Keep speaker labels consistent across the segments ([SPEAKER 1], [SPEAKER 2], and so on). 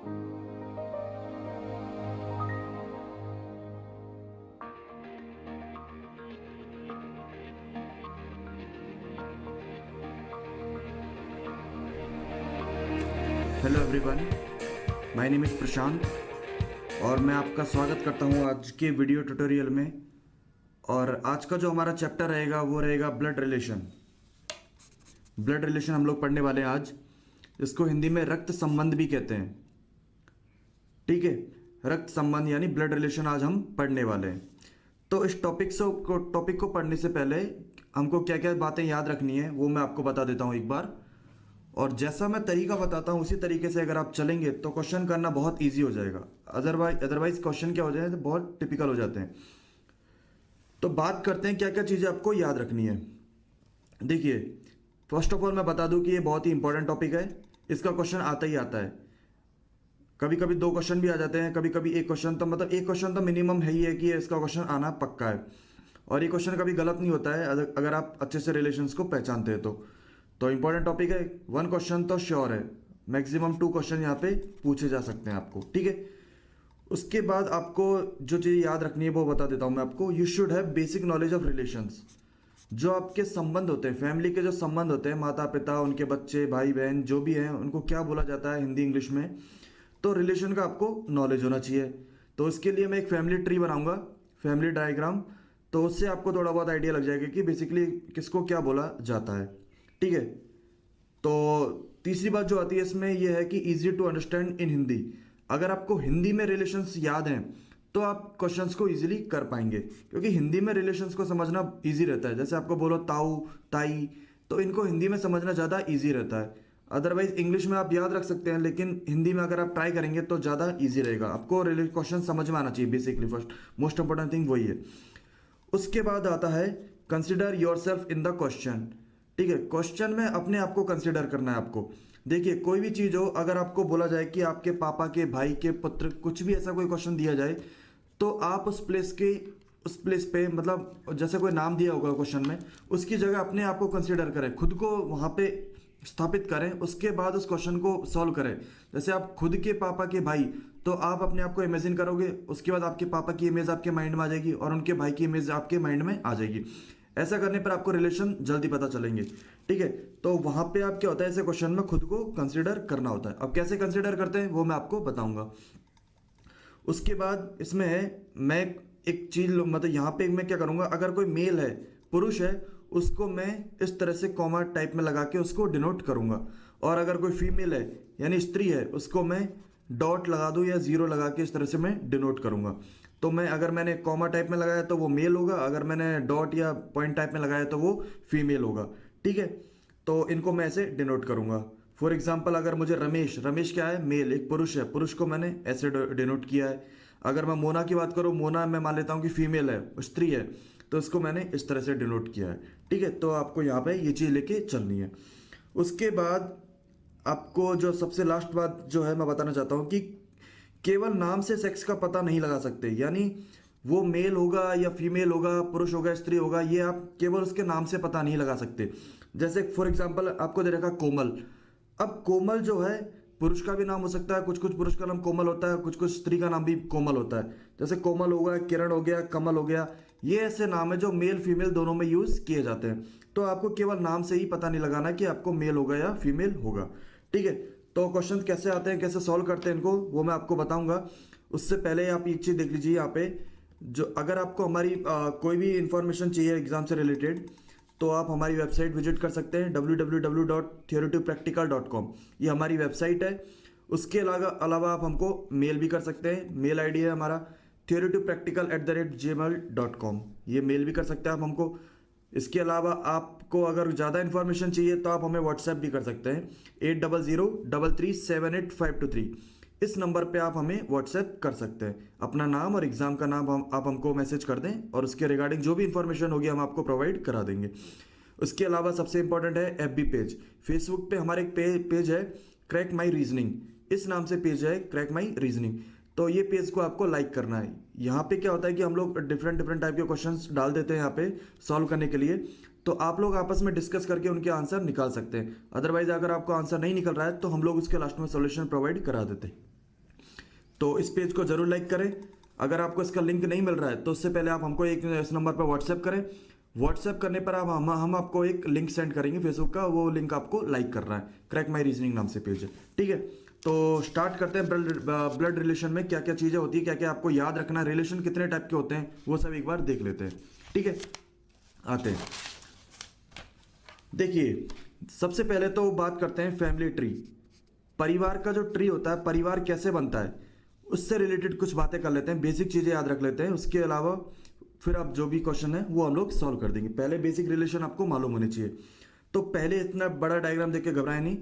[SPEAKER 1] Hello everyone, my name is Prashant और मैं आपका स्वागत करता हूं आज के वीडियो ट्यूटोरियल में। और आज का जो हमारा चैप्टर रहेगा वो रहेगा ब्लड रिलेशन। ब्लड रिलेशन हम लोग पढ़ने वाले हैं आज। इसको हिंदी में रक्त संबंध भी कहते हैं। ठीक है, रक्त संबंध यानी ब्लड रिलेशन आज हम पढ़ने वाले हैं। तो इस टॉपिक को पढ़ने से पहले हमको क्या क्या बातें याद रखनी है वो मैं आपको बता देता हूँ एक बार। और जैसा मैं तरीका बताता हूँ उसी तरीके से अगर आप चलेंगे तो क्वेश्चन करना बहुत इजी हो जाएगा। अदरवाइज क्वेश्चन क्या हो जाए तो बहुत टिपिकल हो जाते हैं। तो बात करते हैं क्या क्या चीज़ें आपको याद रखनी है। देखिए, फर्स्ट ऑफ ऑल मैं बता दूं कि ये बहुत ही इंपॉर्टेंट टॉपिक है। इसका क्वेश्चन आता ही आता है। कभी कभी दो क्वेश्चन भी आ जाते हैं, कभी कभी एक क्वेश्चन। तो मतलब एक क्वेश्चन तो मिनिमम है ही है कि इसका क्वेश्चन आना पक्का है। और ये क्वेश्चन कभी गलत नहीं होता है अगर आप अच्छे से रिलेशंस को पहचानते हैं तो इंपॉर्टेंट टॉपिक है। वन क्वेश्चन तो श्योर है, मैक्सिमम टू क्वेश्चन यहाँ पे पूछे जा सकते हैं आपको। ठीक है, उसके बाद आपको जो चीज़ याद रखनी है वो बता देता हूँ मैं आपको। You should have basic knowledge of relations. जो आपके संबंध होते हैं, फैमिली के जो संबंध होते हैं, माता पिता, उनके बच्चे, भाई बहन जो भी हैं, उनको क्या बोला जाता है हिंदी इंग्लिश में, तो रिलेशन का आपको नॉलेज होना चाहिए। तो इसके लिए मैं एक फैमिली ट्री बनाऊंगा, फैमिली डायग्राम। तो उससे आपको थोड़ा बहुत आइडिया लग जाएगा कि बेसिकली किसको क्या बोला जाता है। ठीक है, तो तीसरी बात जो आती है इसमें यह है कि easy to understand in Hindi. अगर आपको हिंदी में रिलेशंस याद हैं तो आप क्वेश्चंस को इजीली कर पाएंगे, क्योंकि हिंदी में रिलेशंस को समझना इजी रहता है। जैसे आपको बोलो ताऊ, ताई, तो इनको हिंदी में समझना ज़्यादा इजी रहता है। अदरवाइज इंग्लिश में आप याद रख सकते हैं, लेकिन हिंदी में अगर आप ट्राई करेंगे तो ज़्यादा इजी रहेगा। आपको क्वेश्चन समझ में आना चाहिए, basically first most important thing वही है। उसके बाद आता है consider your self in the question. ठीक है, क्वेश्चन में अपने आप को कंसिडर करना है आपको। देखिए, कोई भी चीज़ हो, अगर आपको बोला जाए कि आपके पापा के भाई के पुत्र, कुछ भी ऐसा कोई क्वेश्चन दिया जाए, तो आप उस प्लेस पे, मतलब जैसे कोई नाम दिया होगा क्वेश्चन में, उसकी जगह अपने आप को कंसिडर करें, खुद को वहाँ पे स्थापित करें, उसके बाद उस क्वेश्चन को सॉल्व करें। जैसे आप खुद के पापा के भाई, तो आप अपने आप को इमेजिन करोगे, उसके बाद आपके पापा की इमेज आपके माइंड में आ जाएगी और उनके भाई की इमेज आपके माइंड में आ जाएगी। ऐसा करने पर आपको रिलेशन जल्दी पता चलेंगे। ठीक है, तो वहां पे आप क्या होता है, ऐसे क्वेश्चन में खुद को कंसिडर करना होता है। अब कैसे कंसिडर करते हैं वो मैं आपको बताऊंगा। उसके बाद इसमें है, मैं एक चीज, मतलब यहाँ पे मैं क्या करूंगा, अगर कोई मेल है, पुरुष है, उसको मैं इस तरह से कॉमा टाइप में लगा के उसको डिनोट करूंगा। और अगर कोई फीमेल है यानी स्त्री है, उसको मैं डॉट लगा दूं या जीरो लगा के इस तरह से मैं डिनोट करूंगा। तो मैं, अगर मैंने कॉमा टाइप में लगाया तो वो मेल होगा, अगर मैंने डॉट या पॉइंट टाइप में लगाया तो वो फीमेल होगा। ठीक है, तो इनको मैं ऐसे डिनोट करूंगा। फॉर एग्जाम्पल, अगर मुझे रमेश, रमेश क्या है, मेल, एक पुरुष है, पुरुष को मैंने ऐसे डिनोट किया है। अगर मैं मोना की बात करूं, मोना मैं मान लेता हूं कि फीमेल है, स्त्री है, तो इसको मैंने इस तरह से डिनोट किया है। ठीक है, तो आपको यहाँ पे ये चीज़ लेके चलनी है। उसके बाद आपको जो सबसे लास्ट बात जो है मैं बताना चाहता हूँ कि केवल नाम से सेक्स का पता नहीं लगा सकते। यानी वो मेल होगा या फीमेल होगा, पुरुष होगा, स्त्री होगा, ये आप केवल उसके नाम से पता नहीं लगा सकते। जैसे फॉर एग्जांपल आपको दे रखा कोमल। अब कोमल जो है, पुरुष का भी नाम हो सकता है, कुछ कुछ पुरुष का नाम कोमल होता है, कुछ कुछ स्त्री का नाम भी कोमल होता है। जैसे कोमल हो गया, किरण हो गया, कमल हो गया, ये ऐसे नाम है जो मेल फीमेल दोनों में यूज किए जाते हैं। तो आपको केवल नाम से ही पता नहीं लगाना कि आपको मेल होगा या फीमेल होगा। ठीक है, तो क्वेश्चन कैसे आते हैं, कैसे सॉल्व करते हैं इनको, वो मैं आपको बताऊंगा। उससे पहले आप एक चीज देख लीजिए यहाँ पे, जो अगर आपको हमारी कोई भी इंफॉर्मेशन चाहिए एग्जाम से रिलेटेड, तो आप हमारी वेबसाइट विजिट कर सकते हैं www.theoretivepractical.com। ये हमारी वेबसाइट है। उसके अलावा आप हमको मेल भी कर सकते हैं। मेल आईडी है हमारा theoretivepractical@gmail.com। ये मेल भी कर सकते हैं आप हमको। इसके अलावा आपको अगर ज़्यादा इन्फॉर्मेशन चाहिए तो आप हमें व्हाट्सएप भी कर सकते हैं, 8003378523। इस नंबर पे आप हमें व्हाट्सएप कर सकते हैं। अपना नाम और एग्ज़ाम का नाम आप हमको मैसेज कर दें और उसके रिगार्डिंग जो भी इन्फॉर्मेशन होगी हम आपको प्रोवाइड करा देंगे। उसके अलावा सबसे इंपॉर्टेंट है एफबी पेज। फेसबुक पे हमारे एक पेज है, क्रैक माई रीजनिंग, इस नाम से पेज है, क्रैक माई रीजनिंग। तो ये पेज को आपको लाइक करना है। यहाँ पे क्या होता है कि हम लोग डिफरेंट डिफरेंट टाइप के क्वेश्चंस डाल देते हैं यहाँ पे सॉल्व करने के लिए। तो आप लोग आपस में डिस्कस करके उनके आंसर निकाल सकते हैं। अदरवाइज अगर आपको आंसर नहीं निकल रहा है तो हम लोग उसके लास्ट में सॉल्यूशन प्रोवाइड करा देते हैं। तो इस पेज को ज़रूर लाइक करें। अगर आपको इसका लिंक नहीं मिल रहा है तो उससे पहले आप हमको एक इस नंबर पर व्हाट्सएप करें। व्हाट्सएप करने पर आप हम आपको एक लिंक सेंड करेंगे फेसबुक का, वो लिंक आपको लाइक करना है। क्रैक माई रीजनिंग नाम से पेज है, ठीक है। तो स्टार्ट करते हैं। ब्लड रिलेशन में क्या क्या चीज़ें होती है, क्या क्या आपको याद रखना है, रिलेशन कितने टाइप के होते हैं, वो सब एक बार देख लेते हैं, ठीक है। आते हैं, देखिए सबसे पहले तो बात करते हैं फैमिली ट्री। परिवार का जो ट्री होता है, परिवार कैसे बनता है, उससे रिलेटेड कुछ बातें कर लेते हैं, बेसिक चीज़ें याद रख लेते हैं। उसके अलावा फिर आप जो भी क्वेश्चन है वो हम लोग सॉल्व कर देंगे। पहले बेसिक रिलेशन आपको मालूम होने चाहिए। तो पहले इतना बड़ा डायग्राम देख के घबराए नहीं,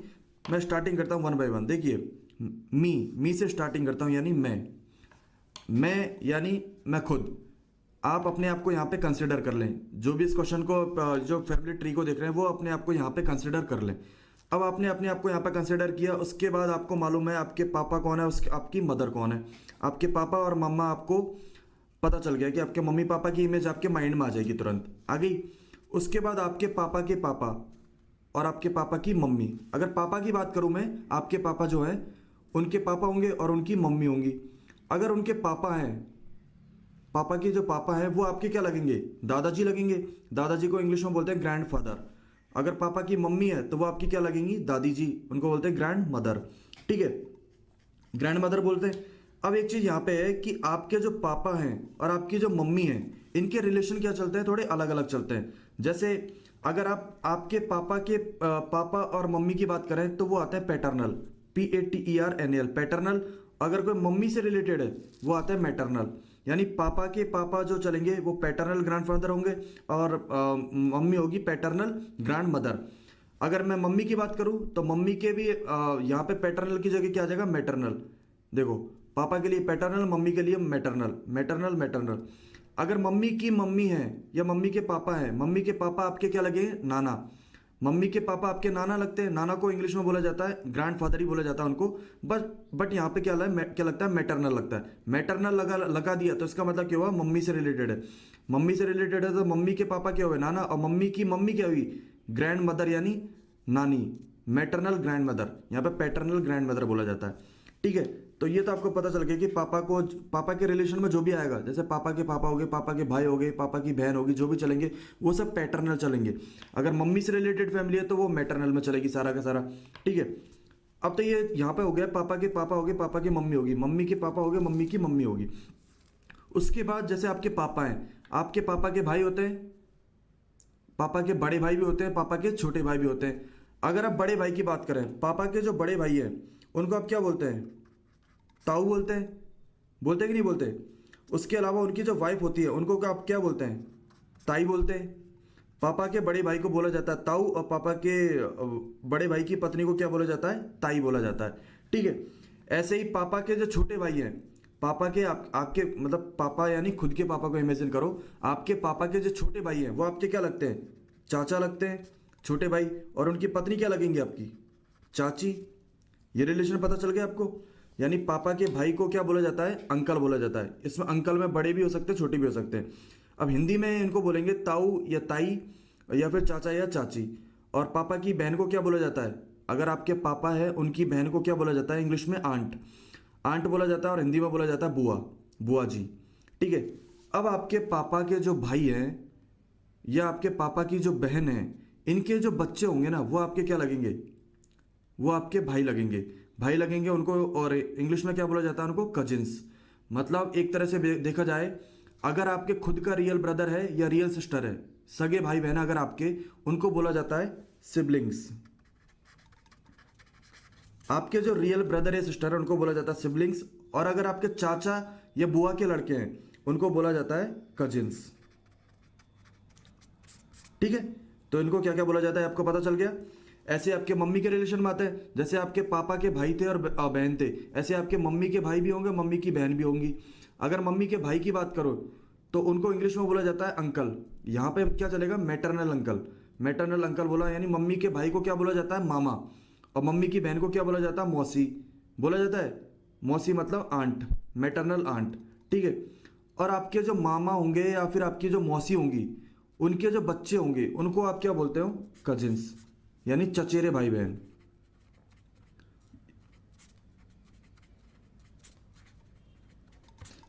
[SPEAKER 1] मैं स्टार्टिंग करता हूँ वन बाय वन। देखिए मी से स्टार्टिंग करता हूँ, यानी मैं यानी मैं खुद। आप अपने आप को यहाँ पे कंसिडर कर लें, जो भी इस क्वेश्चन को जो फैमिली ट्री को देख रहे हैं वो अपने आप को यहाँ पे कंसिडर कर लें। अब आपने अपने आप को यहाँ पे कंसिडर किया, उसके बाद आपको मालूम है आपके पापा कौन है, उसके आपकी मदर कौन है। आपके पापा और मम्मा आपको पता चल गया कि आपके मम्मी पापा की इमेज आपके माइंड में आ जाएगी, तुरंत आ गई। उसके बाद आपके पापा के पापा और आपके पापा की मम्मी। अगर पापा की बात करूँ मैं, आपके पापा जो है उनके पापा होंगे और उनकी मम्मी होंगी। अगर उनके पापा हैं, पापा के जो पापा हैं वो आपके क्या लगेंगे, दादाजी लगेंगे। दादाजी को इंग्लिश में बोलते हैं ग्रैंड फादर। अगर पापा की मम्मी है तो वो आपकी क्या लगेंगी, दादी जी, उनको बोलते हैं ग्रैंड मदर, ठीक है, ग्रैंड मदर बोलते हैं। अब एक चीज़ यहाँ पे है कि आपके जो पापा हैं और आपकी जो मम्मी हैं, इनके रिलेशन क्या चलते हैं, थोड़े अलग अलग चलते हैं। जैसे अगर आप आपके पापा के पापा और मम्मी की बात करें तो वो आता है पैटर्नल, PATERNAL, पैटर्नल। अगर कोई मम्मी से रिलेटेड है वो आता है मैटरनल, यानी पापा के पापा जो चलेंगे वो पैटर्नल ग्रैंडफादर होंगे और मम्मी होगी पैटर्नल ग्रैंड मदर। अगर मैं मम्मी की बात करूं तो मम्मी के भी यहाँ पे पैटर्नल की जगह क्या आ जाएगा, मैटरनल। देखो पापा के लिए पैटर्नल, मम्मी के लिए मैटरनल, मैटरनल मैटरनल। अगर मम्मी की मम्मी है या मम्मी के पापा हैं, मम्मी के पापा आपके क्या लगे, नाना। मम्मी के पापा आपके नाना लगते हैं। नाना को इंग्लिश में बोला जाता है ग्रैंडफादर ही बोला जाता है उनको, बट यहाँ पे क्या लगता है, मैटरनल लगता है। मैटरनल लगा दिया तो इसका मतलब क्या हुआ, मम्मी से रिलेटेड है। मम्मी से रिलेटेड है तो मम्मी के पापा क्या हुए, नाना, और मम्मी की मम्मी क्या हुई, ग्रैंड मदर यानी नानी, मैटरनल ग्रैंड मदर। यहाँ पे पैटर्नल ग्रैंड मदर बोला जाता है, ठीक है। तो ये तो आपको पता चल गया कि पापा के रिलेशन में जो भी आएगा, जैसे पापा के पापा हो गए, पापा के भाई हो गए, पापा की बहन होगी, जो भी चलेंगे वो सब पैटर्नल चलेंगे। अगर मम्मी से रिलेटेड फैमिली है तो वो मैटरनल में चलेगी सारा का सारा, ठीक है। अब तो ये यहाँ पे हो गया पापा के पापा हो गए, पापा की मम्मी होगी, मम्मी के पापा हो गए, मम्मी की मम्मी होगी। उसके बाद जैसे आपके पापा हैं, आपके पापा के भाई होते हैं, पापा के बड़े भाई भी होते हैं, पापा के छोटे भाई भी होते हैं। अगर आप बड़े भाई की बात करें, पापा के जो बड़े भाई हैं उनको आप क्या बोलते हैं, ताऊ बोलते हैं, बोलते हैं कि नहीं बोलते। उसके अलावा उनकी जो वाइफ होती है उनको आप क्या बोलते हैं, ताई बोलते हैं। पापा के बड़े भाई को बोला जाता है ताऊ, और पापा के बड़े भाई की पत्नी को क्या बोला जाता है, ताई बोला जाता है, ठीक है। ऐसे ही पापा के जो छोटे भाई हैं, पापा के आपके मतलब पापा यानी खुद के पापा को इमेजिन करो, आपके पापा के जो छोटे भाई हैं वो आपके क्या लगते हैं, चाचा लगते हैं, छोटे भाई। और उनकी पत्नी क्या लगेंगी आपकी, चाची। ये रिलेशन पता चल गया आपको। यानी पापा के भाई को क्या बोला जाता है, अंकल बोला जाता है। इसमें अंकल में बड़े भी हो सकते हैं, छोटे भी हो सकते हैं। अब हिंदी में इनको बोलेंगे ताऊ या ताई या फिर चाचा या चाची। और पापा की बहन को क्या बोला जाता है, अगर आपके पापा है उनकी बहन को क्या बोला जाता है, इंग्लिश में आंट, आंट बोला जाता है, और हिंदी में बोला जाता है बुआ, बुआ जी, ठीक है। अब आपके पापा के जो भाई हैं या आपके पापा की जो बहन है, इनके जो बच्चे होंगे ना वो आपके क्या लगेंगे, वो आपके भाई लगेंगे, भाई लगेंगे उनको। और इंग्लिश में क्या बोला जाता है उनको, कजिन्स। मतलब एक तरह से देखा जाए, अगर आपके खुद का रियल ब्रदर है या रियल सिस्टर है, सगे भाई बहन अगर आपके, उनको बोला जाता है सिबलिंग्स। आपके जो रियल ब्रदर या सिस्टर है उनको बोला जाता है सिबलिंग्स। और अगर आपके चाचा या बुआ के लड़के हैं उनको बोला जाता है कजिन्स, ठीक है। तो इनको क्या क्या बोला जाता है आपको पता चल गया। ऐसे आपके मम्मी के रिलेशन में आते हैं, जैसे आपके पापा के भाई थे और बहन थे, ऐसे आपके मम्मी के भाई भी होंगे, मम्मी की बहन भी होंगी। अगर मम्मी के भाई की बात करो तो उनको इंग्लिश में बोला जाता है अंकल। यहाँ पे क्या चलेगा, मैटरनल अंकल, मैटरनल अंकल बोला। यानी मम्मी के भाई को क्या बोला जाता है, मामा। और मम्मी की बहन को क्या बोला जाता है, मौसी बोला जाता है। मौसी मतलब आंट, मैटरनल आंट, ठीक है। और आपके जो मामा होंगे या फिर आपकी जो मौसी होंगी, उनके जो बच्चे होंगे उनको आप क्या बोलते हो, कजिन्स, यानी चचेरे भाई बहन।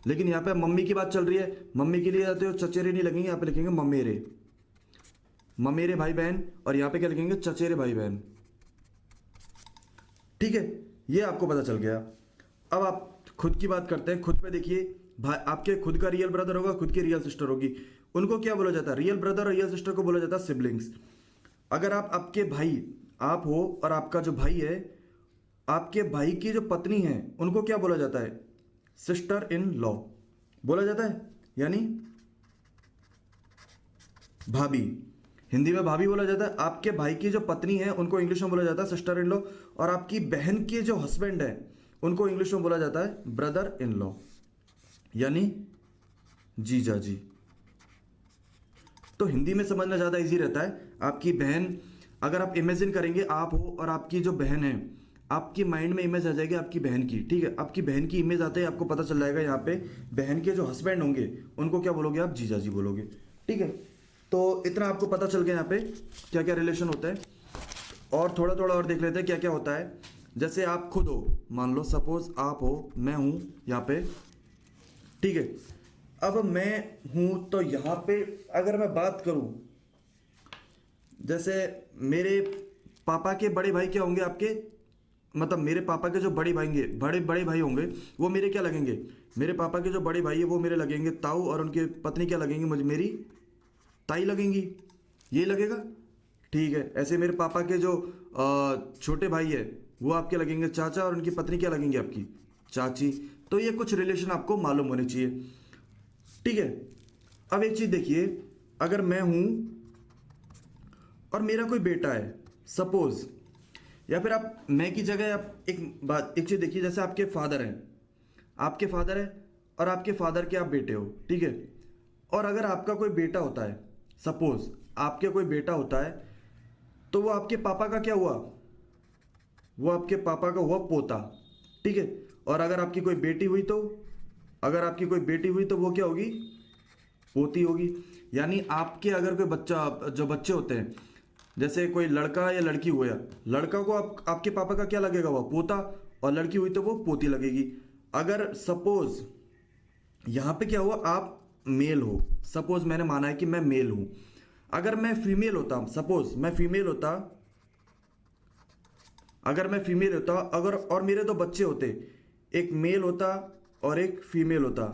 [SPEAKER 1] लेकिन यहाँ पे मम्मी की बात चल रही है, मम्मी के लिए तो चचेरे नहीं लगेंगे, यहाँ पे लिखेंगे ममेरे, ममेरे भाई बहन, और यहाँ पे क्या लिखेंगे, चचेरे भाई बहन। ठीक है, ये आपको पता चल गया। अब आप खुद की बात करते हैं। खुद पे देखिए, भाई आपके खुद का रियल ब्रदर होगा, खुद की रियल सिस्टर होगी, उनको क्या बोला जाता है, रियल ब्रदर और रियल सिस्टर को बोला जाता है सिबलिंग्स। अगर आप आपके भाई आप हो और आपका जो भाई है, आपके भाई की जो पत्नी है, उनको क्या बोला जाता है, सिस्टर इन लॉ बोला जाता है, यानी भाभी। हिंदी में भाभी बोला जाता है। आपके भाई की जो पत्नी है उनको इंग्लिश में बोला जाता है सिस्टर इन लॉ, और आपकी बहन के जो हस्बैंड है उनको इंग्लिश में बोला जाता है ब्रदर इन लॉ, यानी जीजा जी। तो हिंदी में समझना ज़्यादा इजी रहता है। आपकी बहन, अगर आप इमेजिन करेंगे आप हो और आपकी जो बहन है, आपकी माइंड में इमेज आ जाएगी आपकी बहन की। ठीक है, आपकी बहन की इमेज आते ही आपको पता चल जाएगा यहाँ पे बहन के जो हस्बैंड होंगे उनको क्या बोलोगे आप, जीजा जी बोलोगे। ठीक है, तो इतना आपको पता चल गया यहाँ पे क्या क्या रिलेशन होता है। और थोड़ा थोड़ा और देख लेते हैं क्या क्या होता है। जैसे आप खुद हो, मान लो सपोज आप हो, मैं हूँ यहाँ पे। ठीक है, अब मैं हूँ तो यहाँ पे अगर मैं बात करूँ, जैसे मेरे पापा के बड़े भाई क्या होंगे आपके, मतलब मेरे पापा के जो बड़े भाई होंगे, बड़े बड़े भाई होंगे, वो मेरे क्या लगेंगे, मेरे पापा के जो बड़े भाई है वो मेरे लगेंगे ताऊ, और उनकी पत्नी क्या लगेंगी मुझे, मेरी ताई लगेंगी। ये लगेगा। ठीक है, ऐसे मेरे पापा के जो छोटे भाई है वो आपके लगेंगे चाचा, और उनकी पत्नी क्या लगेंगी आपकी, चाची। तो ये कुछ रिलेशन आपको मालूम होने चाहिए। ठीक है, अब एक चीज देखिए, अगर मैं हूं और मेरा कोई बेटा है सपोज, या फिर आप मैं की जगह आप एक चीज देखिए, जैसे आपके फादर हैं, आपके फादर है और आपके फादर के आप बेटे हो। ठीक है, और अगर आपका कोई बेटा होता है, सपोज आपके कोई बेटा होता है, तो वो आपके पापा का क्या हुआ, वो आपके पापा का हुआ पोता। ठीक है, और अगर आपकी कोई बेटी हुई तो, अगर आपकी कोई बेटी हुई तो वो क्या होगी, पोती होगी। यानी आपके अगर कोई बच्चा, जो बच्चे होते हैं, जैसे कोई लड़का या लड़की हुआ, लड़का को आपके पापा का क्या लगेगा, वो पोता, और लड़की हुई तो वो पोती लगेगी। अगर सपोज यहां पे क्या हुआ, आप मेल हो, सपोज मैंने माना है कि मैं मेल हूं, अगर मैं फीमेल होता, सपोज मैं फीमेल होता, अगर मैं फीमेल होता, अगर और मेरे दो बच्चे होते, एक मेल होता और एक फीमेल होता।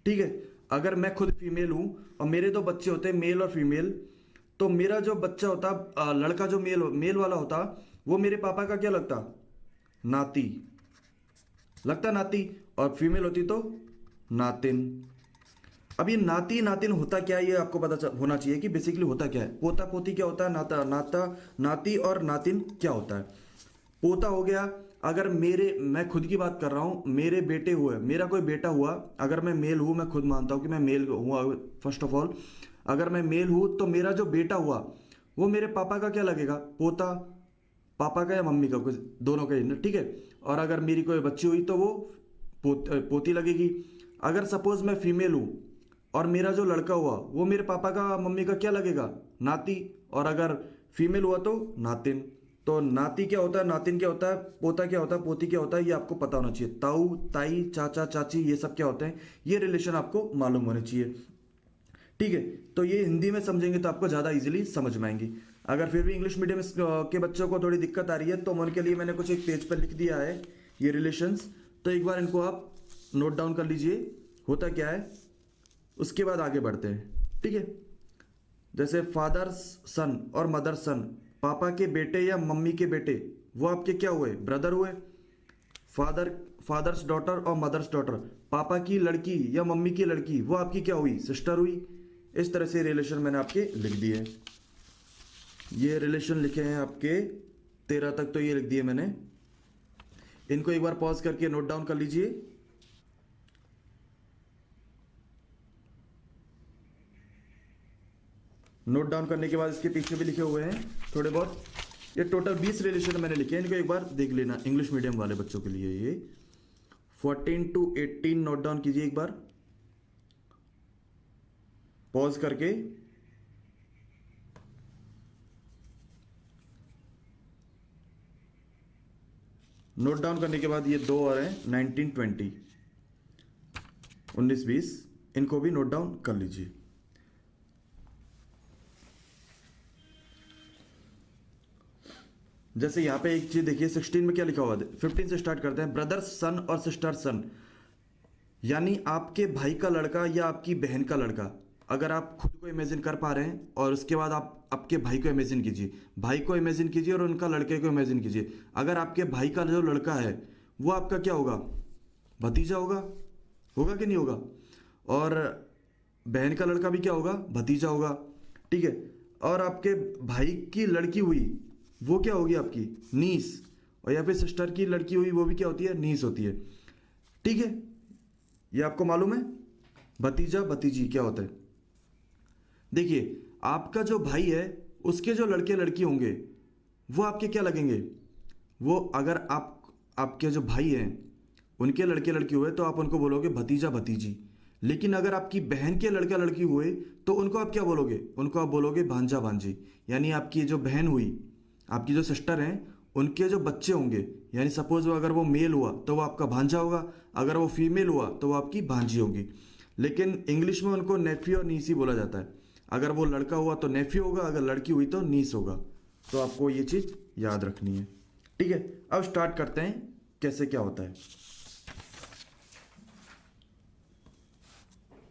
[SPEAKER 1] ठीक है, अगर मैं खुद फीमेल हूं और मेरे दो बच्चे होते मेल और फीमेल, तो मेरा जो बच्चा होता, लड़का जो मेल मेल वाला होता, वो मेरे पापा का क्या लगता, नाती लगता, नाती, और फीमेल होती तो नातिन। अब ये नाती नातिन होता क्या है, ये आपको होना चाहिए कि बेसिकली होता क्या है। पोता पोती क्या होता है, नाता नाता, नाती और नातिन क्या होता है। पोता हो गया, अगर मैं खुद की बात कर रहा हूं, मेरे बेटे हुए, मेरा कोई बेटा हुआ, अगर मैं मेल हूं, मैं खुद मानता हूं कि मैं मेल हुआ, फर्स्ट ऑफ ऑल अगर मैं मेल हूं तो मेरा जो बेटा हुआ वो मेरे पापा का क्या लगेगा, पोता, पापा का या मम्मी का, कुछ दोनों का ही। ठीक है, और अगर मेरी कोई बच्ची हुई तो वो पोती लगेगी। अगर सपोज मैं फीमेल हूं और मेरा जो लड़का हुआ वो मेरे पापा का मम्मी का क्या लगेगा, नाती, और अगर फीमेल हुआ तो नातिन। तो नाती क्या होता है, नातिन क्या होता है, पोता क्या होता है, पोती क्या होता है, ये आपको पता होना चाहिए। ताऊ ताई चाचा चाची ये सब क्या होते हैं, ये रिलेशन आपको मालूम होने चाहिए। ठीक है, तो ये हिंदी में समझेंगे तो आपको ज़्यादा इजीली समझ में आएंगी। अगर फिर भी इंग्लिश मीडियम के बच्चों को थोड़ी दिक्कत आ रही है तो उनके लिए मैंने कुछ एक पेज पर लिख दिया है ये रिलेशंस, तो एक बार इनको आप नोट डाउन कर लीजिए होता क्या है, उसके बाद आगे बढ़ते हैं। ठीक है, जैसे फादर सन और मदर सन, पापा के बेटे या मम्मी के बेटे वो आपके क्या हुए, ब्रदर हुए। फादर्स डॉटर और मदर्स डॉटर, पापा की लड़की या मम्मी की लड़की वो आपकी क्या हुई, सिस्टर हुई। इस तरह से रिलेशन मैंने आपके लिख दिए। ये रिलेशन लिखे हैं आपके 13 तक, तो ये लिख दिए मैंने। इनको एक बार पॉज करके नोट डाउन कर लीजिए। नोट डाउन करने के बाद इसके पीछे भी लिखे हुए हैं थोड़े बहुत। ये टोटल 20 रिलेशन मैंने लिखे हैं, इनको एक बार देख लेना इंग्लिश मीडियम वाले बच्चों के लिए। ये 14 to 18 नोट डाउन कीजिए एक बार पॉज करके। नोट डाउन करने के बाद ये दो और हैं 19 20। 19 20, इनको भी नोट डाउन कर लीजिए। जैसे यहाँ पे एक चीज देखिए 16 में क्या लिखा हुआ है, 15 से स्टार्ट करते हैं। ब्रदर सन और सिस्टर सन, यानी आपके भाई का लड़का या आपकी बहन का लड़का। अगर आप खुद को इमेजिन कर पा रहे हैं और उसके बाद आप आपके भाई को इमेजिन कीजिए, भाई को इमेजिन कीजिए और उनका लड़के को इमेजिन कीजिए। अगर आपके भाई का जो लड़का है वो आपका क्या होगा, भतीजा होगा, होगा कि नहीं होगा। और बहन का लड़का भी क्या होगा, भतीजा होगा, ठीक है। और आपके भाई की लड़की हुई वो क्या होगी, आपकी नीस। और या फिर सिस्टर की लड़की हुई वो भी क्या होती है, नीस होती है, ठीक है। ये आपको मालूम है भतीजा भतीजी क्या होता है। देखिए आपका जो भाई है उसके जो लड़के लड़की होंगे वो आपके क्या लगेंगे, वो अगर आपके जो भाई हैं उनके लड़के लड़की हुए तो आप उनको बोलोगे भतीजा भतीजी। लेकिन अगर आपकी बहन के लड़का लड़की हुए तो उनको आप क्या बोलोगे, उनको आप बोलोगे भांजा भांजी। यानी आपकी जो बहन हुई, आपकी जो सिस्टर हैं, उनके जो बच्चे होंगे, यानी सपोज अगर वो मेल हुआ तो वो आपका भांजा होगा, अगर वो फीमेल हुआ तो वो आपकी भांजी होगी। लेकिन इंग्लिश में उनको नेफ्यू और नीस ही बोला जाता है। अगर वो लड़का हुआ तो नेफ्यू होगा, अगर लड़की हुई तो नीस होगा। तो आपको ये चीज़ याद रखनी है, ठीक है। अब स्टार्ट करते हैं कैसे क्या होता है।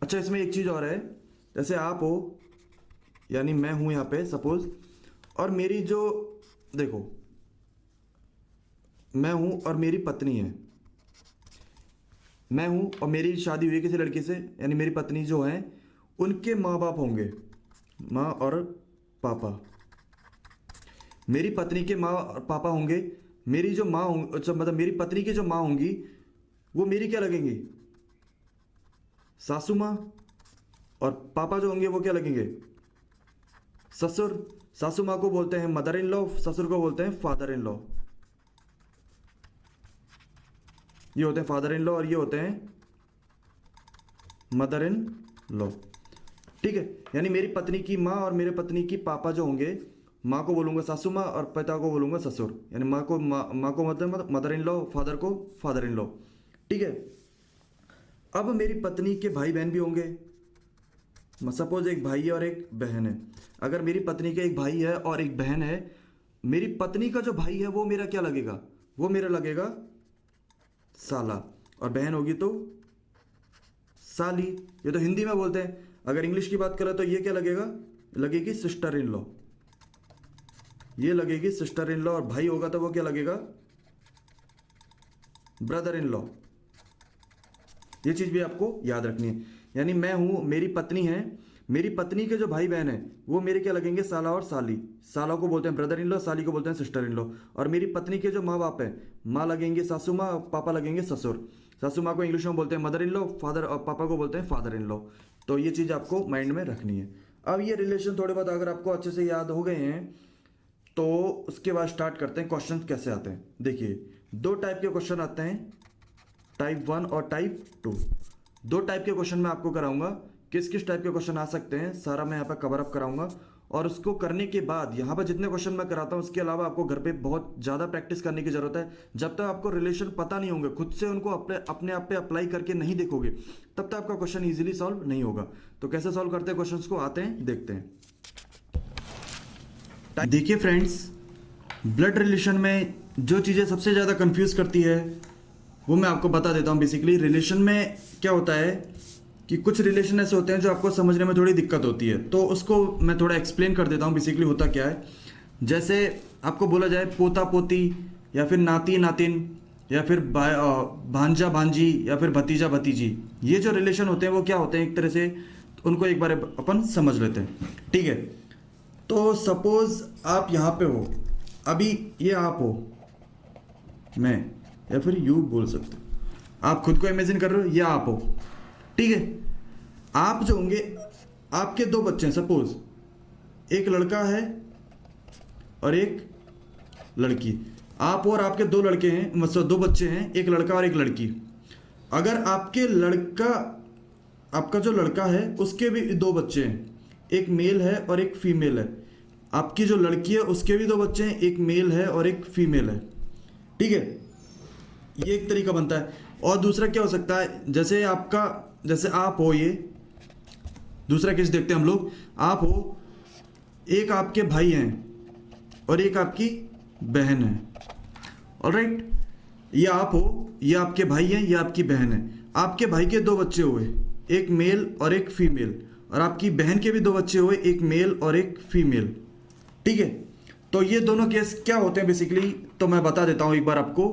[SPEAKER 1] अच्छा, इसमें एक चीज़ और है, जैसे आप हो यानी मैं हूं यहाँ पे सपोज, और मेरी जो, देखो मैं हूं और मेरी पत्नी है, मैं हूं और मेरी शादी हुई है किसी लड़के से, यानी मेरी पत्नी जो है उनके माँ बाप होंगे, माँ और पापा। मेरी पत्नी के माँ और पापा होंगे, मेरी जो माँ होंगी, अच्छा मतलब मेरी पत्नी की जो माँ होंगी वो मेरी क्या लगेंगी, सासू माँ। और पापा जो होंगे वो क्या लगेंगे, ससुर। सासू माँ को बोलते हैं मदर इन लॉ, ससुर को बोलते हैं फादर इन लॉ। ये होते हैं फादर इन लॉ और ये होते हैं मदर इन लॉ, ठीक है। यानी मेरी पत्नी की माँ और मेरे पत्नी की पापा जो होंगे, माँ को बोलूँगा सासू माँ और पिता को बोलूँगा ससुर। यानी माँ को मतलब मदर इन लॉ, फादर को फादर इन लॉ, ठीक है। अब मेरी पत्नी के भाई बहन भी होंगे, सपोज एक भाई है और एक बहन है। अगर मेरी पत्नी के एक भाई है और एक बहन है, मेरी पत्नी का जो भाई है वो मेरा क्या लगेगा, वो मेरा लगेगा साला, और बहन होगी तो साली। ये तो हिंदी में बोलते हैं। अगर इंग्लिश की बात करें तो ये क्या लगेगा, लगेगी सिस्टर इन लॉ, ये लगेगी सिस्टर इन लॉ। और भाई होगा तो वो क्या लगेगा, ब्रदर इन लॉ। ये चीज भी आपको याद रखनी है। यानी मैं हूं, मेरी पत्नी है, मेरी पत्नी के जो भाई बहन है वो मेरे क्या लगेंगे, साला और साली। साला को बोलते हैं ब्रदर इन लॉ, साली को बोलते हैं सिस्टर इन लॉ। और मेरी पत्नी के जो माँ बाप है, माँ लगेंगे सासू माँ, पापा लगेंगे ससुर। सासू माँ को इंग्लिश में बोलते हैं मदर इन लॉ, फादर और पापा को बोलते हैं फादर इन लॉ। तो ये चीज़ आपको माइंड में रखनी है। अब ये रिलेशन थोड़े बहुत अगर आपको अच्छे से याद हो गए हैं तो उसके बाद स्टार्ट करते हैं क्वेश्चन कैसे आते हैं। देखिए दो टाइप के क्वेश्चन आते हैं, टाइप 1 और टाइप 2। दो टाइप के क्वेश्चन मैं आपको कराऊंगा, किस किस टाइप के क्वेश्चन आ सकते हैं सारा मैं यहाँ पर कवर अप कराऊंगा। और उसको करने के बाद यहाँ पर जितने क्वेश्चन मैं कराता हूँ उसके अलावा आपको घर पे बहुत ज़्यादा प्रैक्टिस करने की ज़रूरत है। जब तक आपको रिलेशन पता नहीं होंगे, खुद से उनको अपने आप पे अप्लाई करके नहीं देखोगे, तब तक आपका क्वेश्चन ईजिली सॉल्व नहीं होगा। तो कैसे सॉल्व करते हैं क्वेश्चन को, आते हैं देखते हैं। देखिए फ्रेंड्स, ब्लड रिलेशन में जो चीज़ें सबसे ज़्यादा कंफ्यूज करती है वो मैं आपको बता देता हूँ। बेसिकली रिलेशन में क्या होता है कि कुछ रिलेशन ऐसे होते हैं जो आपको समझने में थोड़ी दिक्कत होती है, तो उसको मैं थोड़ा एक्सप्लेन कर देता हूँ। बेसिकली होता क्या है, जैसे आपको बोला जाए पोता पोती या फिर नाती नातिन या फिर भांजा भांजी या फिर भतीजा भतीजी, ये जो रिलेशन होते हैं वो क्या होते हैं एक तरह से, उनको एक बार अपन समझ लेते हैं, ठीक है। तो सपोज आप यहाँ पे हो, अभी ये आप हो, मैं, या फिर यू बोल सकते हो, आप खुद को इमेजिन कर रहे हो, ये आप हो, ठीक है। आप जो होंगे, आपके दो बच्चे हैं, सपोज एक लड़का है और एक लड़की। आप और आपके दो लड़के हैं, मतलब दो बच्चे हैं, एक लड़का और एक लड़की। अगर आपका जो लड़का है उसके भी दो बच्चे हैं, एक मेल है और एक फीमेल है। आपकी जो लड़की है उसके भी दो बच्चे हैं, एक मेल है और एक फीमेल है, ठीक है। ये एक तरीका बनता है। और दूसरा क्या हो सकता है, जैसे आपका जैसे आप हो, ये दूसरा केस देखते हैं हम लोग। आप हो, एक आपके भाई हैं और एक आपकी बहन है। ऑलराइट, ये आप हो, ये आपके भाई हैं, ये आपकी बहन है। आपके भाई के दो बच्चे हुए, एक मेल और एक फीमेल, और आपकी बहन के भी दो बच्चे हुए, एक मेल और एक फीमेल। ठीक है, तो ये दोनों केस क्या होते हैं बेसिकली, तो मैं बता देता हूँ एक बार आपको।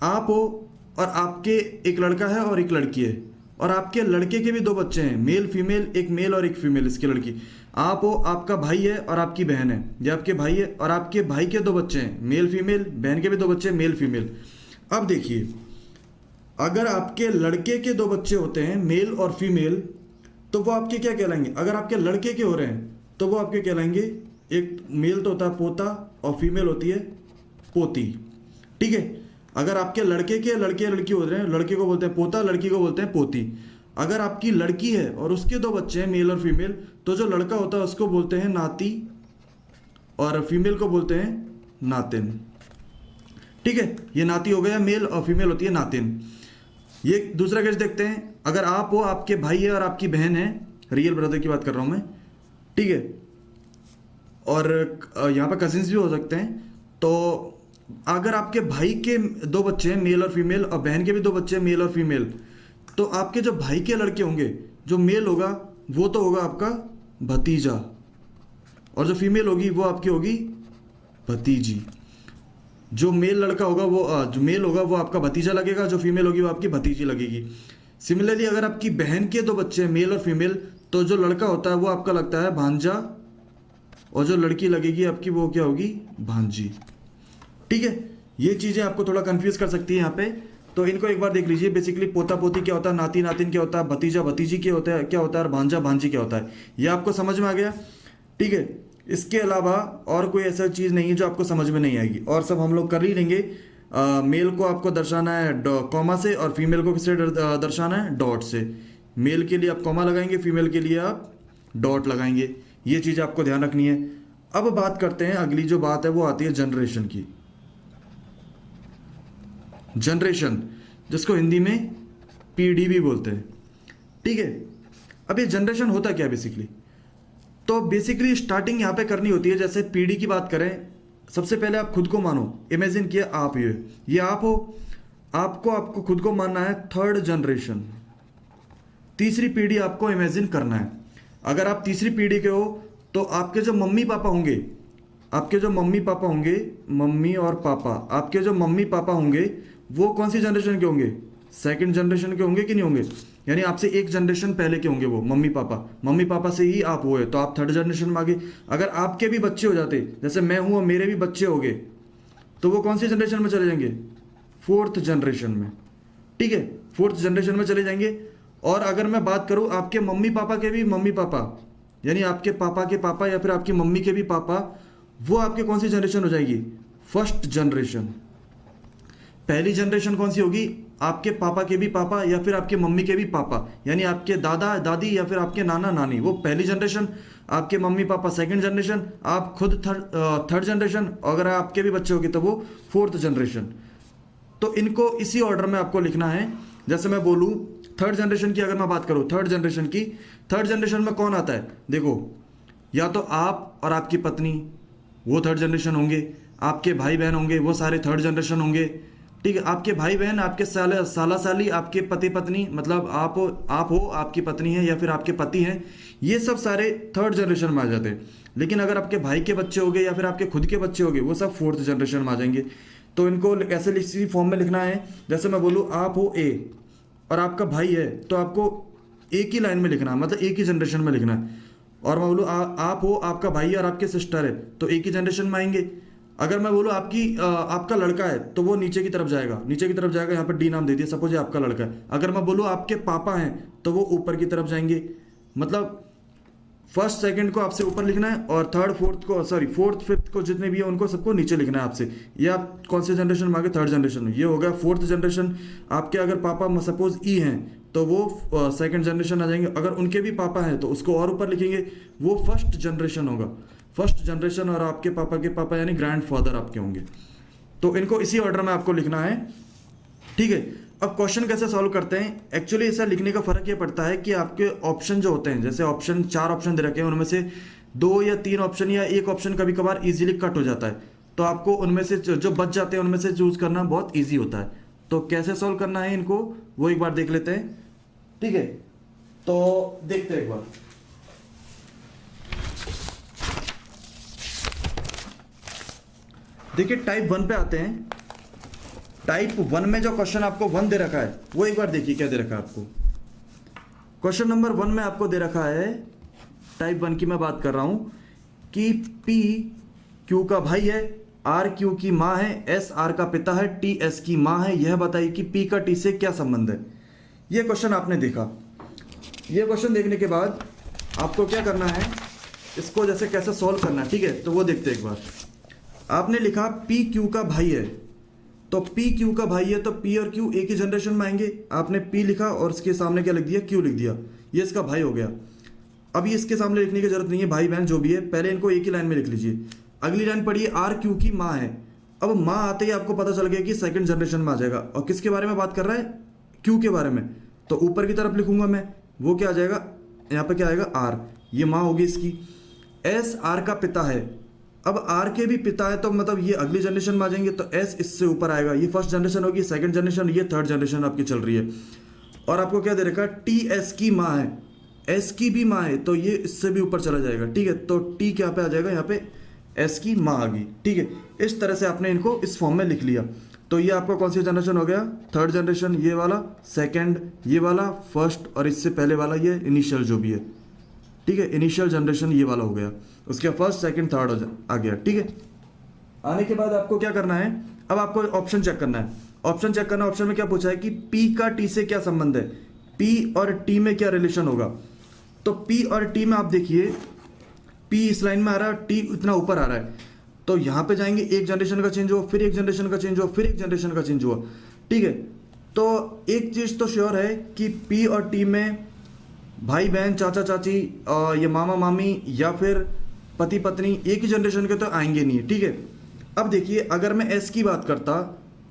[SPEAKER 1] आप हो और आपके एक लड़का है और एक लड़की है, और आपके लड़के के भी दो बच्चे हैं, मेल फीमेल, एक मेल और एक फीमेल इसकी लड़की। आप हो, आपका भाई है और आपकी बहन है, ये आपके भाई है और आपके भाई के दो बच्चे हैं, मेल फीमेल, बहन के भी दो बच्चे मेल फीमेल। अब देखिए, अगर आपके लड़के के दो बच्चे होते हैं मेल और फीमेल, तो वो आपके क्या कहलाएंगे? अगर आपके लड़के के हो रहे हैं तो वो आपके कहलाएंगे, एक मेल तो होता है पोता और फीमेल होती है पोती। ठीक है, अगर आपके लड़के के लड़के लड़की हो रहे हैं, लड़के को बोलते हैं पोता, लड़की को बोलते हैं पोती। अगर आपकी लड़की है और उसके दो बच्चे हैं मेल और फीमेल, तो जो लड़का होता है उसको बोलते हैं नाती और फीमेल को बोलते हैं नातिन। ठीक है, ये नाती हो गया मेल और फीमेल होती है नातिन। ये दूसरा केस देखते हैं। अगर आप हो, आपके भाई है और आपकी बहन है, रियल ब्रदर की बात कर रहा हूं मैं। ठीक है, और यहाँ पर कजिन्स भी हो सकते हैं। तो अगर आपके भाई के दो बच्चे हैं मेल और फीमेल, और बहन के भी दो बच्चे हैं मेल और फीमेल, तो आपके जो भाई के लड़के होंगे, जो मेल होगा वो तो होगा आपका भतीजा, और जो फीमेल होगी वो आपकी होगी भतीजी। जो मेल लड़का होगा वो जो मेल होगा वो आपका भतीजा लगेगा, जो फीमेल होगी वो आपकी भतीजी लगेगी। सिमिलरली अगर आपकी बहन के दो बच्चे हैं मेल और फीमेल, तो जो लड़का होता है वो आपका लगता है भांजा, और जो लड़की लगेगी आपकी वो क्या होगी? भांजी। ठीक है, ये चीज़ें आपको थोड़ा कंफ्यूज कर सकती है यहाँ पे, तो इनको एक बार देख लीजिए। बेसिकली पोता पोती क्या होता है, नाती नातिन क्या होता है, भतीजा भतीजी क्या होता है और भांजा भांजी क्या होता है, ये आपको समझ में आ गया। ठीक है, इसके अलावा और कोई ऐसा चीज़ नहीं है जो आपको समझ में नहीं आएगी, और सब हम लोग कर ही लेंगे। मेल को आपको दर्शाना है कॉमा से, और फीमेल को किससे दर्शाना है? डॉट से। मेल के लिए आप कॉमा लगाएंगे, फीमेल के लिए आप डॉट लगाएंगे। ये चीज़ आपको ध्यान रखनी है। अब बात करते हैं, अगली जो बात है वो आती है जनरेशन की। जनरेशन, जिसको हिंदी में पीढ़ी भी बोलते हैं। ठीक है, अब ये जनरेशन होता क्या बेसिकली? तो बेसिकली स्टार्टिंग यहाँ पे करनी होती है। जैसे पीढ़ी की बात करें, सबसे पहले आप खुद को मानो। इमेजिन किया आप ये आप हो, आपको खुद को मानना है थर्ड जनरेशन, तीसरी पीढ़ी आपको इमेजिन करना है। अगर आप तीसरी पीढ़ी के हो तो आपके जो मम्मी पापा होंगे, मम्मी और पापा, आपके जो मम्मी पापा होंगे वो कौन सी जनरेशन के होंगे? सेकंड जनरेशन के होंगे कि नहीं होंगे? यानी आपसे एक जनरेशन पहले के होंगे वो मम्मी पापा से ही आप हुए, तो आप थर्ड जनरेशन में आ गए। अगर आपके भी बच्चे हो जाते, जैसे मैं हूँ और मेरे भी बच्चे हो गए, तो वो कौन सी जनरेशन में चले जाएंगे? फोर्थ जनरेशन में। ठीक है, फोर्थ जनरेशन में चले जाएंगे। और अगर मैं बात करूँ आपके मम्मी पापा के भी मम्मी पापा, यानी आपके पापा के पापा या फिर आपकी मम्मी के भी पापा, वो आपके कौन सी जनरेशन हो जाएगी? First generation. पहली जनरेशन कौन सी होगी? आपके पापा के भी पापा या फिर आपके मम्मी के भी पापा, यानी आपके दादा दादी या फिर आपके नाना नानी, वो पहली जनरेशन। आपके मम्मी पापा सेकंड जनरेशन, आप खुद थर्ड जनरेशन, अगर आपके भी बच्चे होंगे तो वो फोर्थ जनरेशन। तो इनको इसी ऑर्डर में आपको लिखना है। जैसे मैं बोलूँ थर्ड जनरेशन की, अगर मैं बात करूँ थर्ड जनरेशन में कौन आता है? देखो, या तो आप और आपकी पत्नी, वो थर्ड जनरेशन होंगे। आपके भाई बहन होंगे, वो सारे थर्ड जनरेशन होंगे। ठीक है, आपके भाई बहन, आपके साला साली, आपके पति पत्नी, मतलब आप हो, आपकी पत्नी है या फिर आपके पति हैं, ये सब सारे थर्ड जनरेशन में आ जाते हैं। लेकिन अगर आपके भाई के बच्चे हो गए या फिर आपके खुद के बच्चे हो गए, वो सब फोर्थ जनरेशन में आ जाएंगे। तो इनको ऐसे इसी फॉर्म में लिखना है। जैसे मैं बोलूँ आप हो ए और आपका भाई है, तो आपको एक ही लाइन में लिखना है, मतलब एक ही जनरेशन में लिखना है। और मैं बोलूँ आप हो, आपका भाई है और आपके सिस्टर है, तो एक ही जनरेशन में आएंगे। अगर मैं बोलूँ आपका लड़का है, तो वो नीचे की तरफ जाएगा, यहाँ पर डी नाम दे दिया, सपोज ये आपका लड़का है। अगर मैं बोलूँ आपके पापा हैं, तो वो ऊपर की तरफ जाएंगे। मतलब फर्स्ट सेकंड को आपसे ऊपर लिखना है, और फोर्थ फिफ्थ को जितने भी है उनको सबको नीचे लिखना है आपसे। ये आप कौन से जनरेशन में आ गए? थर्ड जनरेशन में। ये हो गया फोर्थ जनरेशन। आपके अगर पापा सपोज ई हैं, तो वो सेकंड जनरेशन आ जाएंगे। अगर उनके भी पापा हैं तो उसको और ऊपर लिखेंगे, वो फर्स्ट जनरेशन होगा। फर्स्ट जनरेशन, और आपके पापा के पापा यानी ग्रैंड फादर आपके होंगे। तो इनको इसी ऑर्डर में आपको लिखना है। ठीक है, अब क्वेश्चन कैसे सॉल्व करते हैं, एक्चुअली ऐसा लिखने का फ़र्क ये पड़ता है कि आपके ऑप्शन जो होते हैं, जैसे ऑप्शन 4 ऑप्शन दे रखे हैं, उनमें से 2 या 3 ऑप्शन या एक ऑप्शन कभी कभार इजीली कट हो जाता है, तो आपको उनमें से जो बच जाते हैं उनमें से चूज करना बहुत ईजी होता है। तो कैसे सॉल्व करना है इनको वो एक बार देख लेते हैं, ठीक है। तो देखते हैं एक बार। देखिए टाइप 1 पे आते हैं। टाइप 1 में जो क्वेश्चन आपको 1 दे रखा है वो एक बार देखिए क्या दे रखा है आपको। क्वेश्चन नंबर 1 में आपको दे रखा है, टाइप 1 की मैं बात कर रहा हूं, कि P Q का भाई है, R Q की माँ है, S R का पिता है, T S की माँ है, यह बताइए कि P का T से क्या संबंध है। यह क्वेश्चन आपने देखा। यह क्वेश्चन देखने के बाद आपको क्या करना है, इसको जैसे कैसे सॉल्व करना है, ठीक है, तो वो देखते हैं एक बार। आपने लिखा P Q का भाई है, तो P Q का भाई है तो P और Q एक ही जनरेशन में आएंगे। आपने P लिखा और इसके सामने क्या लिख दिया, Q लिख दिया, ये इसका भाई हो गया। अब ये इसके सामने लिखने की जरूरत नहीं है, भाई बहन जो भी है, पहले इनको एक ही लाइन में लिख लीजिए। अगली लाइन पढ़िए, R Q की माँ है। अब माँ आते ही आपको पता चल गया कि सेकंड जनरेशन में आ जाएगा, और किसके बारे में बात कर रहा है, Q के बारे में। तो ऊपर की तरफ लिखूंगा मैं, वो क्या आ जाएगा, यहाँ पे क्या आएगा, R, ये माँ होगी इसकी। S R का पिता है, अब R के भी पिता है तो मतलब ये अगली जनरेशन में आ जाएंगे, तो S इससे ऊपर आएगा, ये फर्स्ट जनरेशन होगी, सेकंड जनरेशन, ये थर्ड जनरेशन आपकी चल रही है। और आपको क्या दे रखा है, T S की माँ है, S की भी माँ है, तो ये इससे भी ऊपर चला जाएगा, ठीक है। तो T क्या पे आ जाएगा, यहाँ पे S की माँ आ गई, ठीक है। इस तरह से आपने इनको इस फॉर्म में लिख लिया। तो ये आपका कौन सी जनरेशन हो गया, थर्ड जनरेशन, ये वाला सेकंड, ये वाला फर्स्ट, और इससे पहले वाला ये इनिशियल जो भी है, ठीक है, इनिशियल जनरेशन ये वाला हो गया। उसके फर्स्ट सेकंड थर्ड आ गया, ठीक है। आने के बाद आपको क्या करना है, अब आपको ऑप्शन चेक करना है। ऑप्शन चेक करना, ऑप्शन में क्या पूछा है कि P का T से क्या संबंध है, P और T में क्या रिलेशन होगा। तो P और T में आप देखिए, P इस लाइन में आ रहा है, T इतना ऊपर आ रहा है, तो यहां पे जाएंगे, एक जनरेशन का चेंज हुआ, फिर एक जनरेशन का चेंज हुआ, फिर एक जनरेशन का चेंज हुआ, ठीक है। तो एक चीज तो श्योर है कि P और T में भाई बहन, चाचा चाची, ये मामा मामी या फिर पति पत्नी एक ही जनरेशन के तो आएंगे नहीं, ठीक है। अब देखिए अगर मैं S की बात करता,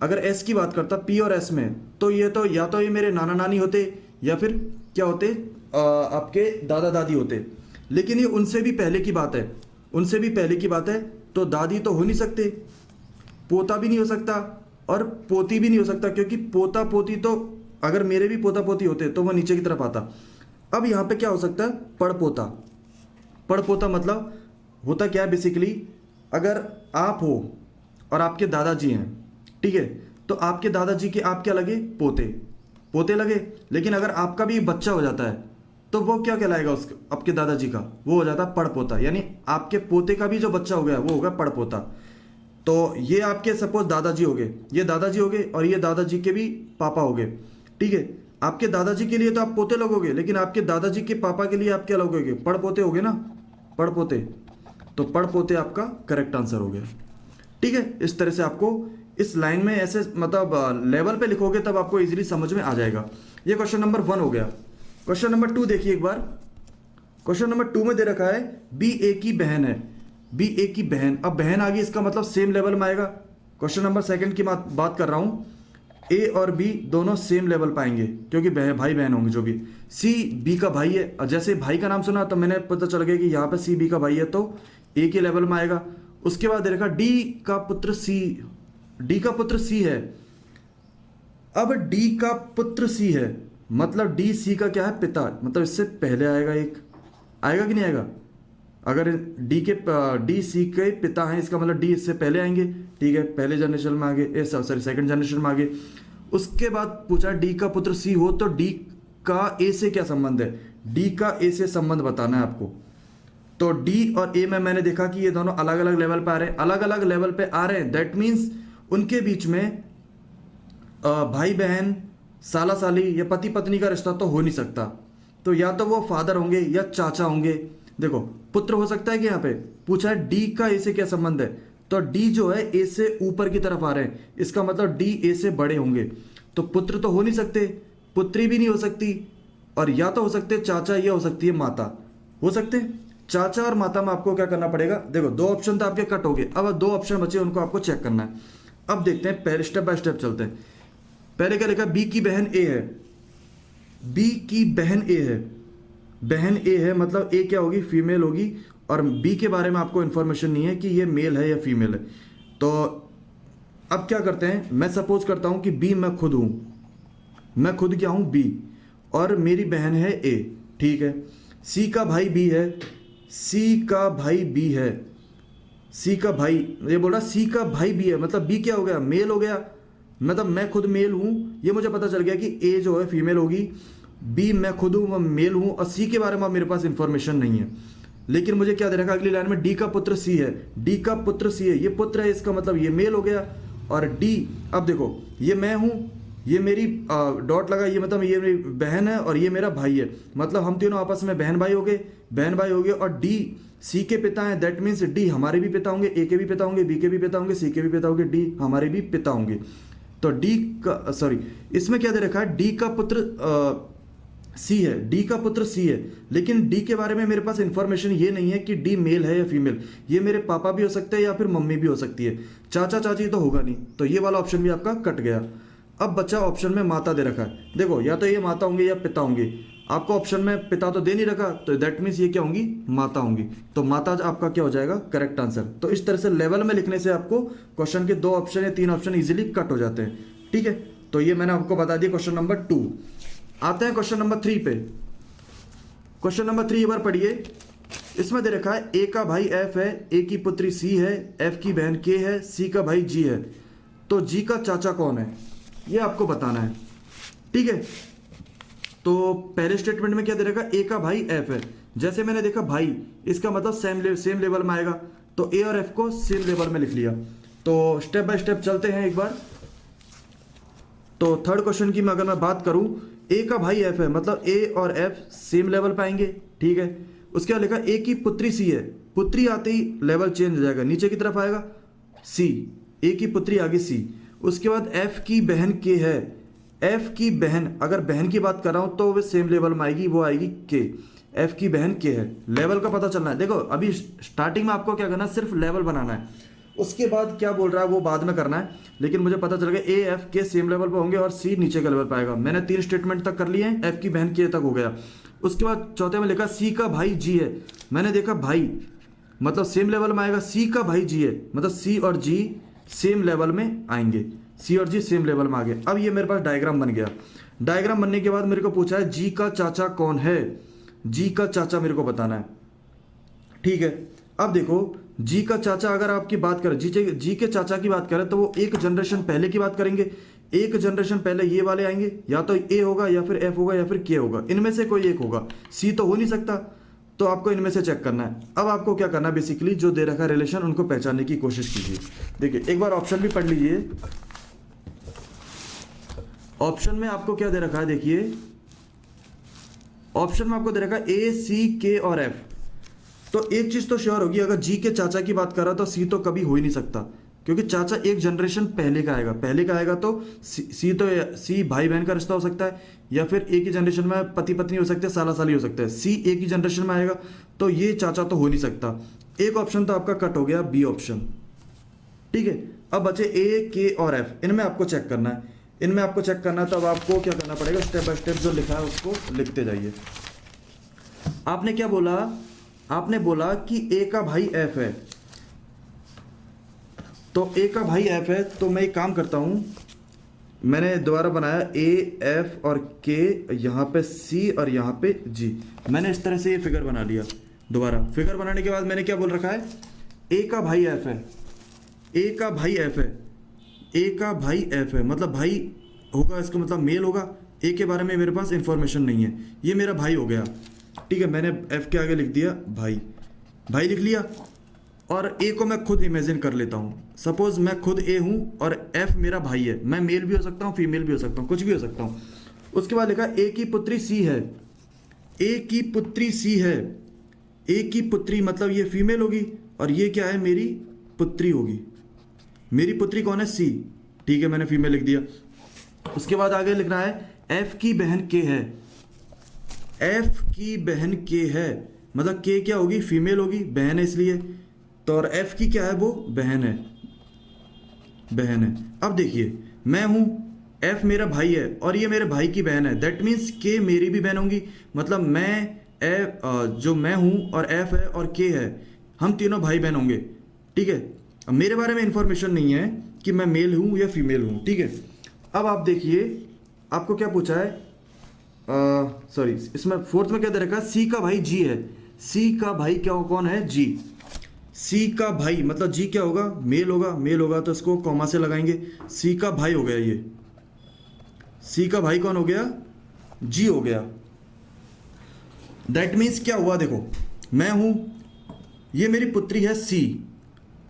[SPEAKER 1] अगर S की बात करता P और S में, तो ये तो या तो ये मेरे नाना नानी होते या फिर क्या होते, आपके दादा दादी होते। लेकिन ये उनसे भी पहले की बात है, उनसे भी पहले की बात है, तो दादी तो हो नहीं सकते, पोता भी नहीं हो सकता, और पोती भी नहीं हो सकता, क्योंकि पोता पोती तो अगर मेरे भी पोता पोती होते तो वह नीचे की तरफ आता। अब यहाँ पे क्या हो सकता है, पड़पोता। पड़पोता मतलब होता क्या है, बेसिकली अगर आप हो और आपके दादाजी हैं, ठीक है, तो आपके दादाजी के आप क्या लगे, पोते, पोते लगे। लेकिन अगर आपका भी बच्चा हो जाता है तो वो क्या कहलाएगा, उसके आपके दादाजी का, वो हो जाता है पड़पोता, यानी आपके पोते का भी जो बच्चा हो गया वो होगा पड़पोता। तो ये आपके सपोज दादाजी हो गए, ये दादाजी हो गए, और ये दादाजी के भी पापा हो गए, ठीक है। आपके दादाजी के लिए तो आप पोते लगोगे, लेकिन आपके दादाजी के पापा के लिए आप क्या लगोगे, पड़पोते होगे ना, पड़पोते। तो पड़पोते आपका करेक्ट आंसर हो गया, ठीक है। इस तरह से आपको इस लाइन में ऐसे मतलब लेवल पे लिखोगे तब आपको इजीली समझ में आ जाएगा। ये क्वेश्चन नंबर 1 हो गया। क्वेश्चन नंबर 2 देखिए एक बार। क्वेश्चन नंबर 2 में दे रखा है बी ए की बहन है, बी ए की बहन। अब बहन आ गई, इसका मतलब सेम लेवल में आएगा। क्वेश्चन नंबर 2 की बात कर रहा हूं, ए और बी दोनों सेम लेवल पाएंगे क्योंकि भाई बहन होंगे जो भी। सी बी का भाई है, और जैसे भाई का नाम सुना तो मैंने पता चल गया कि यहाँ पे सी बी का भाई है, तो ए के लेवल में आएगा। उसके बाद दे रखा डी का पुत्र सी, डी का पुत्र सी है। अब डी का पुत्र सी है मतलब डी सी का क्या है, पिता, मतलब इससे पहले आएगा, एक आएगा कि नहीं आएगा। अगर डी सी के पिता हैं, इसका मतलब डी इससे पहले आएंगे, ठीक है, पहले जनरेशन में आगे, सॉरी सेकंड जनरेशन में आगे। उसके बाद पूछा डी का पुत्र सी हो तो डी का ए से क्या संबंध है, डी का ए से संबंध बताना है आपको। तो डी और ए में मैंने देखा कि ये दोनों अलग अलग लेवल पे आ रहे हैं, अलग अलग लेवल पे आ रहे हैं, दैट मीन्स उनके बीच में भाई बहन, साला साली या पति पत्नी का रिश्ता तो हो नहीं सकता। तो या तो वो फादर होंगे या चाचा होंगे। देखो पुत्र हो सकता है कि यहाँ पे पूछा है डी का ए से क्या संबंध है, तो डी जो है ए से ऊपर की तरफ आ रहे हैं, इसका मतलब डी ए से बड़े होंगे। तो पुत्र तो हो नहीं सकते, पुत्री भी नहीं हो सकती, और या तो हो सकते चाचा या हो सकती है माता, हो सकते चाचा और माता में आपको क्या करना पड़ेगा। देखो 2 ऑप्शन तो आपके कट हो गए, अब 2 ऑप्शन बचे, उनको आपको चेक करना है। अब देखते हैं, पहले स्टेप बाय स्टेप चलते हैं। पहले क्या लिखा, बी की बहन ए है, बी की बहन ए है, बहन ए है मतलब ए क्या होगी, फीमेल होगी, और बी के बारे में आपको इन्फॉर्मेशन नहीं है कि ये मेल है या फीमेल है। तो अब क्या करते हैं, मैं सपोज करता हूं कि बी मैं खुद हूं, मैं खुद क्या हूं, बी, और मेरी बहन है ए, ठीक है। सी का भाई बी है, सी का भाई बी है, सी का भाई, ये बोल रहा सी का भाई बी है, मतलब बी क्या हो गया, मेल हो गया, मतलब मैं खुद मेल हूं, ये मुझे पता चल गया कि ए जो है फीमेल होगी, बी मैं खुद हूं, मैं मेल हूं, और सी के बारे में मेरे पास इंफॉर्मेशन नहीं है। लेकिन मुझे क्या दे रखा अगली लाइन में, डी का पुत्र सी है, डी का पुत्र सी है, ये पुत्र है, इसका मतलब ये मेल हो गया। और डी, अब देखो ये मैं हूं, ये मेरी डॉट लगा, ये मतलब ये मेरी बहन है और ये मेरा भाई है, मतलब हम तीनों आपस में बहन भाई हो गए, बहन भाई हो गए। और डी सी के पिता हैं, दैट मीन्स डी हमारे भी पिता होंगे, ए के भी पिता होंगे, बी के भी पिता होंगे, सी के भी पिता होंगे, डी हमारे भी पिता होंगे। तो डी का, सॉरी, इसमें क्या दे रखा है, डी का पुत्र सी है, डी का पुत्र सी है, लेकिन डी के बारे में मेरे पास इंफॉर्मेशन ये नहीं है कि डी मेल है या फीमेल, ये मेरे पापा भी हो सकते हैं या फिर मम्मी भी हो सकती है, चाचा चाची तो होगा नहीं, तो ये वाला ऑप्शन भी आपका कट गया। अब बच्चा ऑप्शन में माता दे रखा है, देखो या तो ये माता होंगे या पिता होंगे, आपको ऑप्शन में पिता तो दे नहीं रखा, तो दैट मीन्स ये क्या होंगी, माता होंगी, तो माता आपका क्या हो जाएगा, करेक्ट आंसर। तो इस तरह से लेवल में लिखने से आपको क्वेश्चन के 2 ऑप्शन या 3 ऑप्शन इजीली कट हो जाते हैं, ठीक है। तो ये मैंने आपको बता दिया क्वेश्चन नंबर 2। आते हैं क्वेश्चन नंबर 3 पे। क्वेश्चन नंबर 3 एक बार पढ़िए, इसमें दे रखा है ए का भाई एफ है, ए की पुत्री सी है, एफ की बहन के है, सी का भाई जी है, तो जी का चाचा कौन है, ये आपको बताना है, ठीक है। तो पहले स्टेटमेंट में क्या दे रखा, ए का भाई एफ है, जैसे मैंने देखा भाई, इसका मतलब सेम लेवल में आएगा, तो ए और एफ को सेम लेवल में लिख लिया। तो स्टेप बाय स्टेप चलते हैं एक बार। तो थर्ड क्वेश्चन की अगर मैं बात करूं, ए का भाई एफ है, मतलब ए और एफ सेम लेवल पे आएंगे, ठीक है। उसके बाद लिखा ए की पुत्री सी है, पुत्री आते ही लेवल चेंज हो जाएगा, नीचे की तरफ आएगा सी, ए की पुत्री आगे सी। उसके बाद एफ की बहन के है, एफ की बहन, अगर बहन की बात कर रहा हूं तो वो सेम लेवल में आएगी, वो आएगी के, एफ की बहन के है, लेवल का पता चलना है। देखो अभी स्टार्टिंग में आपको क्या करना है, सिर्फ लेवल बनाना है, उसके बाद क्या बोल रहा है वो बाद में करना है, लेकिन मुझे पता चल गया ए एफ के सेम लेवल पे होंगे और सी नीचे का लेवल पे आएगा। मैंने 3 स्टेटमेंट तक कर लिए हैं, एफ की बहन के तक हो गया। उसके बाद चौथे में लिखा सी का भाई जी है, मैंने देखा भाई मतलब सेम लेवल में आएगा, सी का भाई जी है मतलब सी और जी सेम लेवल में आएंगे, सी और जी सेम लेवल में आ गए। अब ये मेरे पास डायग्राम बन गया, डायग्राम बनने के बाद मेरे को पूछा है जी का चाचा कौन है, जी का चाचा मेरे को बताना है, ठीक है। अब देखो जी का चाचा अगर आपकी बात करें, जी के चाचा की बात करें तो वो एक जनरेशन पहले की बात करेंगे, एक जनरेशन पहले ये वाले आएंगे, या तो ए होगा या फिर एफ होगा या फिर के होगा, इनमें से कोई एक होगा, सी तो हो नहीं सकता, तो आपको इनमें से चेक करना है। अब आपको क्या करना है, बेसिकली जो दे रखा है रिलेशन उनको पहचानने की कोशिश कीजिए। देखिए एक बार ऑप्शन भी पढ़ लीजिए, ऑप्शन में आपको क्या दे रखा है, देखिए ऑप्शन में आपको दे रखा है ए सी के और एफ। तो एक चीज तो श्योर होगी, अगर जी के चाचा की बात कर रहा तो सी तो कभी हो ही नहीं सकता, क्योंकि चाचा एक जनरेशन पहले का आएगा, पहले का आएगा तो सी तो सी भाई बहन का रिश्ता हो सकता है, या फिर एक ही जनरेशन में पति पत्नी हो सकते हैं, साला साली हो सकता है, सी एक ही जनरेशन में आएगा, तो ये चाचा तो हो नहीं सकता। एक ऑप्शन तो आपका कट हो गया, बी ऑप्शन, ठीक है। अब बचे ए के और एफ, इनमें आपको चेक करना है, इनमें आपको चेक करना है, तब आपको क्या करना पड़ेगा, स्टेप बाय स्टेप जो लिखा है उसको लिखते जाइए। आपने क्या बोला, आपने बोला कि ए का भाई एफ है, तो ए का भाई एफ है, तो मैं एक काम करता हूं, मैंने दोबारा बनाया ए एफ और के, यहां पे सी और यहां पे जी, मैंने इस तरह से ये फिगर बना लिया। दोबारा फिगर बनाने के बाद मैंने क्या बोल रखा है, ए का भाई एफ है, ए का भाई एफ है, ए का भाई एफ है, मतलब भाई होगा, इसका मतलब मेल होगा। ए के बारे में मेरे पास इंफॉर्मेशन नहीं है, ये मेरा भाई हो गया, ठीक है। मैंने एफ के आगे लिख दिया भाई, भाई लिख लिया, और ए को मैं खुद इमेजिन कर लेता हूं, सपोज मैं खुद ए हूं और एफ मेरा भाई है, मैं मेल भी हो सकता हूं, फीमेल भी हो सकता हूं, कुछ भी हो सकता हूं। उसके बाद लिखा ए की पुत्री सी है, ए की पुत्री सी है, ए की पुत्री मतलब ये फीमेल होगी, और ये क्या है, मेरी पुत्री होगी, मेरी पुत्री कौन है, सी, ठीक है, मैंने फीमेल लिख दिया। उसके बाद आगे लिख रहा है एफ की बहन के है, एफ की बहन के है मतलब के क्या होगी, फीमेल होगी, बहन है इसलिए, तो और एफ की क्या है, वो बहन है, बहन है। अब देखिए मैं हूं, एफ मेरा भाई है और ये मेरे भाई की बहन है, दैट मीन्स के मेरी भी बहन होंगी। मतलब जो मैं हूँ और एफ है और के है, हम तीनों भाई बहन होंगे। ठीक है, अब मेरे बारे में इंफॉर्मेशन नहीं है कि मैं मेल हूँ या फीमेल हूँ। ठीक है, अब आप देखिए आपको क्या पूछा है, सॉरी इसमें फोर्थ में क्या दे रखा है, सी का भाई जी है। सी का भाई क्या कौन है, जी। सी का भाई मतलब जी क्या होगा, मेल होगा, मेल होगा तो इसको कॉमा से लगाएंगे। सी का भाई हो गया ये, सी का भाई कौन हो गया, जी हो गया। दैट मीन्स क्या हुआ, देखो मैं हूं, ये मेरी पुत्री है सी,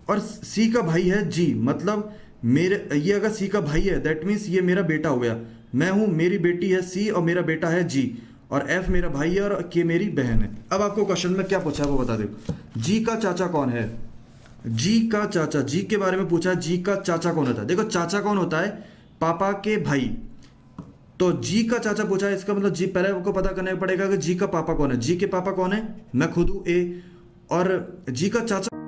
[SPEAKER 1] और सी का भाई है जी। मतलब मेरे ये अगर सी का भाई है दैट मीन्स ये मेरा बेटा हो गया। मैं हूं, मेरी बेटी है सी और मेरा बेटा है जी, और एफ मेरा भाई है और के मेरी बहन है। अब आपको क्वेश्चन में क्या पूछा है वो बता दो। जी का चाचा कौन है, जी का चाचा, जी के बारे में पूछा, जी का चाचा कौन होता है। देखो चाचा कौन होता है, पापा के भाई। तो जी का चाचा पूछा है, इसका मतलब जी पहले आपको पता करना पड़ेगा कि जी का पापा कौन है। जी के पापा कौन है, मैं खुद हूं ए, और जी का चाचा